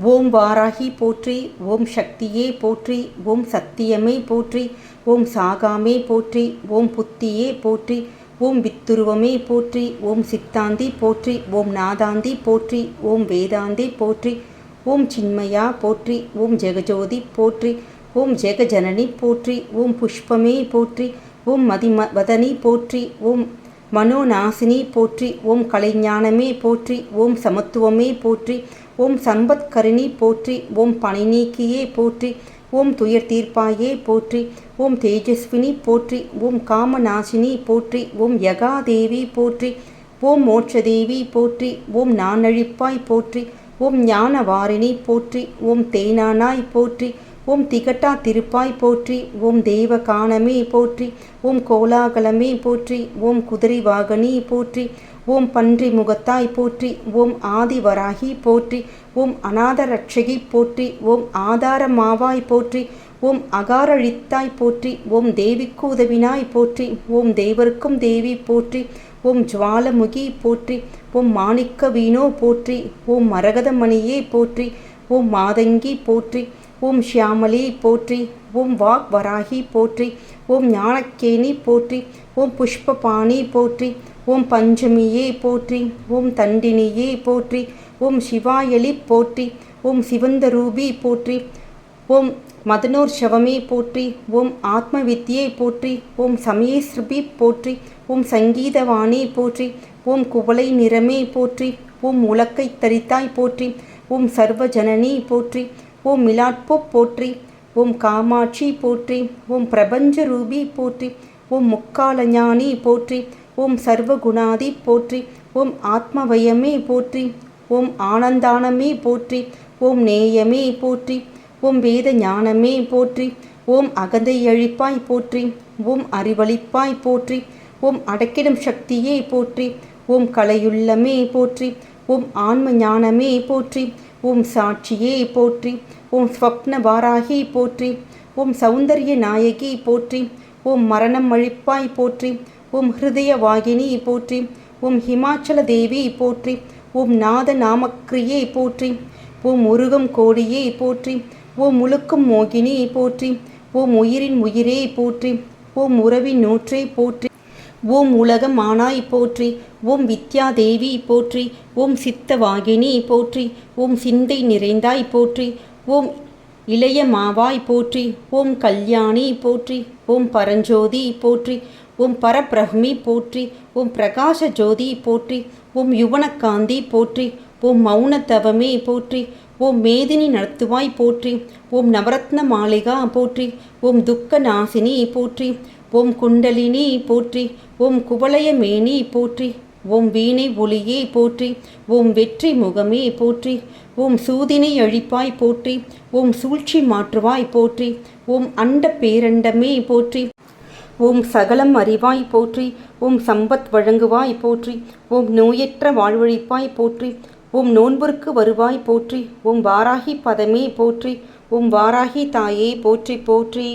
ஓம் வாராகி போற்றி. ஓம் சக்தியே போற்றி. ஓம் சத்தியமே போற்றி. ஓம் சாகாமே போற்றி. ஓம் புத்தியே போற்றி. ஓம் வித்துருவமே போற்றி. ஓம் சித்தாந்தி போற்றி. ஓம் நாதாந்தி போற்றி. ஓம் வேதாந்தி போற்றி. ஓம் சின்மயா போற்றி. ஓம் ஜெகஜோதி போற்றி. ஓம் ஜெகஜனனி போற்றி. ஓம் புஷ்பமே போற்றி. ஓம் மதிவதனி போற்றி. ஓம் மனோநாசினி போற்றி. ஓம் கலைஞானமே போற்றி. ஓம் சமத்துவமே போற்றி. ஓம் சம்பத்கரிணி போற்றி. ஓம் பனை நீக்கியே போற்றி. ஓம் துயர் தீர்ப்பாயே போற்றி. ஓம் தேஜஸ்வினி போற்றி. ஓம் காமநாசினி போற்றி. ஓம் யகாதேவி போற்றி. ஓம் மோட்சதேவி போற்றி. ஓம் நானழிப்பாய் போற்றி. ஓம் ஞானவாரிணி போற்றி. ஓம் தேனானாய் போற்றி. ஓம் திகட்டா திருப்பாய் போற்றி. ஓம் தேவகானமே போற்றி. ஓம் கோலாகலமே போற்றி. ஓம் குதிரை வாகனி போற்றி. ஓம் பன்றி முகத்தாய் போற்றி. ஓம் ஆதிவராகி போற்றி. ஓம் அநாதரட்சகி போற்றி. ஓம் ஆதாரமாவாய் போற்றி. ஓம் அகாரழித்தாய் போற்றி. ஓம் தேவிக்கு உதவினாய் போற்றி. ஓம் தேவர்க்கும் தேவி போற்றி. ஓம் ஜுவாலமுகி போற்றி. ஓம் மாணிக்க வீணோ போற்றி. ஓம் மரகதமணியே போற்றி. ஓம் மாதங்கி போற்றி. ஓம் ஷியாமலி போற்றி. ஓம் வாக் வராகி போற்றி. ஓம் ஞானக்கேணி போற்றி. ஓம் புஷ்பபாணி போற்றி. ஓம் பஞ்சமியே போற்றி. ஓம் தண்டினியே போற்றி. ஓம் சிவாயலி போற்றி. ஓம் சிவந்தரூபி போற்றி. ஓம் மதனோர்ஷவமே போற்றி. ஓம் ஆத்மவித்யே போற்றி. ஓம் சமயஸ்ருபி போற்றி. ஓம் சங்கீதவாணி போற்றி. ஓம் குவளை நிறமே போற்றி. ஓம் உலக்கை தரித்தாய் போற்றி. ஓம் சர்வஜனனி போற்றி. ஓம் மிலாட்பு போற்றி. ஓம் காமாட்சி போற்றி. ஓம் பிரபஞ்சரூபி போற்றி. ஓம் முக்காலஞானி போற்றி. ஓம் சர்வகுணாதி போற்றி. ஓம் ஆத்மவயமே போற்றி. ஓம் ஆனந்தானமே போற்றி. ஓம் நேயமே போற்றி. ஓம் வேத ஞானமே போற்றி. ஓம் அகந்தை அழிப்பாய் போற்றி. ஓம் அறிவளிப்பாய் போற்றி. ஓம் அடக்கிடும் சக்தியே போற்றி. ஓம் கலையுள்ளமே போற்றி. ஓம் ஆன்ம ஞானமே போற்றி. ஓம் சாட்சியே போற்றி. ஓம் ஸ்வப்ன வாராகி போற்றி. ஓம் சௌந்தர்ய நாயகி போற்றி. ஓம் மரணம் அழிப்பாய் போற்றி. ஓம் ஹிருதய வாகினி போற்றி. ஓம் ஹிமாச்சல தேவி போற்றி. ஓம் நாத நாமக்ரியே போற்றி. ஓம் முருகம் கோடியே போற்றி. ஓம் முழுக்கும் மோகினி போற்றி. ஓம் உயிரின் உயிரே போற்றி. ஓம் உறவின் நூற்றே போற்றி. ஓம் உலகம் ஆனாய் போற்றி. ஓம் வித்யாதேவி போற்றி. ஓம் சித்தவாகினி போற்றி. ஓம் சிந்தை நிறைந்தாய் போற்றி. ஓம் இளைய மாவாய் போற்றி. ஓம் கல்யாணி போற்றி. ஓம் பரஞ்சோதி போற்றி. ஓம் பரபிரஹ்மி போற்றி. ஓம் பிரகாச ஜோதி போற்றி. ஓம் யுவனகாந்தி போற்றி. ஓம் மௌனத்தவமே போற்றி. ஓம் மேதினி நடத்துவாய் போற்றி. ஓம் நவரத்ன மாளிகா போற்றி. ஓம் துக்க நாசினி போற்றி. ஓம் குண்டலினி போற்றி. ஓம் குவலயமேனி போற்றி. ஓம் வீணை ஒளியே போற்றி. ஓம் வெற்றி முகமே போற்றி. ஓம் சூதினை அழிப்பாய் போற்றி. ஓம் சூழ்ச்சி மாற்றுவாய் போற்றி. ஓம் அண்ட பேரண்டமே போற்றி. ஓம் சகலம் அறிவாய் போற்றி. ஓம் சம்பத் வழங்குவாய் போற்றி. ஓம் நோயற்ற வாழ்வழிப்பாய் போற்றி. ஓம் நோன்புருக்கு வருவாய் போற்றி. ஓம் வாராகி பதமே போற்றி. ஓம் வாராகி தாயே போற்றி போற்றி.